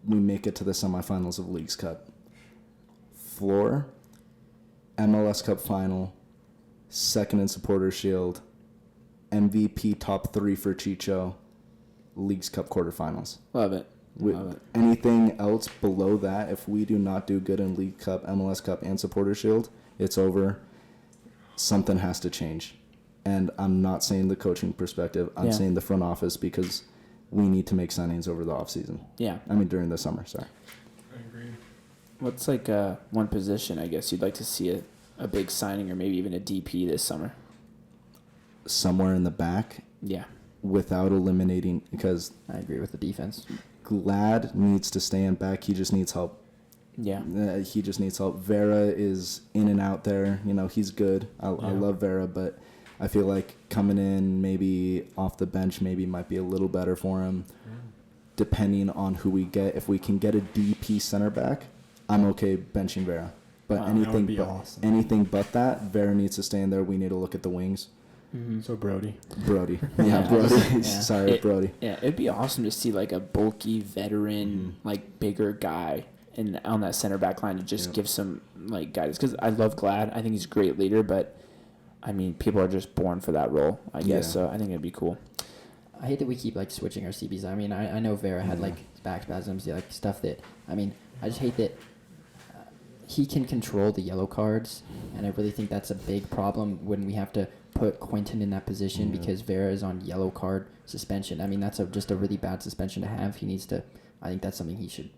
We make it to the semifinals of Leagues Cup. Floor, MLS Cup final, second in Supporter Shield, MVP top 3 for Chicho, Leagues Cup quarterfinals. Love it. Anything else below that, if we do not do good in League Cup, MLS Cup, and Supporter Shield, it's over. Something has to change. And I'm not saying the coaching perspective. I'm saying the front office, because we need to make signings over the offseason. Yeah. I mean, during the summer, sorry. I agree. What's one position, I guess, you'd like to see a big signing, or maybe even a DP this summer? Somewhere in the back. Yeah. Without eliminating, because I agree with the defense. Glad needs to stay in back. He just needs help. Yeah. He just needs help. Vera is in and out there. He's good. I love Vera, but I feel like coming in maybe off the bench maybe might be a little better for him, depending on who we get. If we can get a DP center back, I'm okay benching Vera. But Wow, that would be but awesome. anything but that, Vera needs to stay in there. We need to look at the wings. Mm-hmm. So Brody. Brody. Yeah, Brody. yeah. Sorry, Brody. Yeah, it'd be awesome to see like a bulky veteran, like bigger guy on that center back line to just give some like guidance. Because I love Glad. I think he's a great leader, but I mean, people are just born for that role, I guess. So I think it'd be cool. I hate that we keep like switching our CBs. I mean, I know Vera had like back spasms, like stuff that. I mean, I just hate that he can control the yellow cards, and I really think that's a big problem when we have to put Quentin in that position because Vera is on yellow card suspension. I mean, that's just a really bad suspension to have. He needs to. I think that's something he should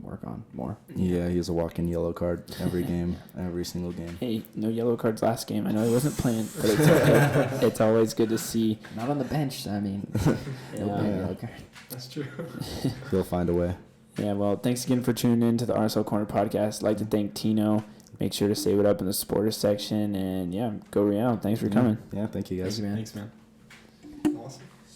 work on more. Yeah, he's a walking yellow card every game, every single game. Hey, no yellow cards last game. I know he wasn't playing, but it's okay. It's always good to see. Not on the bench. I mean, no bad yellow card. That's true. He'll find a way. Yeah, well, thanks again for tuning in to the RSL Corner podcast. I'd like to thank Tino. Make sure to save it up in the supporters section. And, yeah, go Real. Thanks for coming. Yeah, thank you guys. Thank you, man. Thanks, man.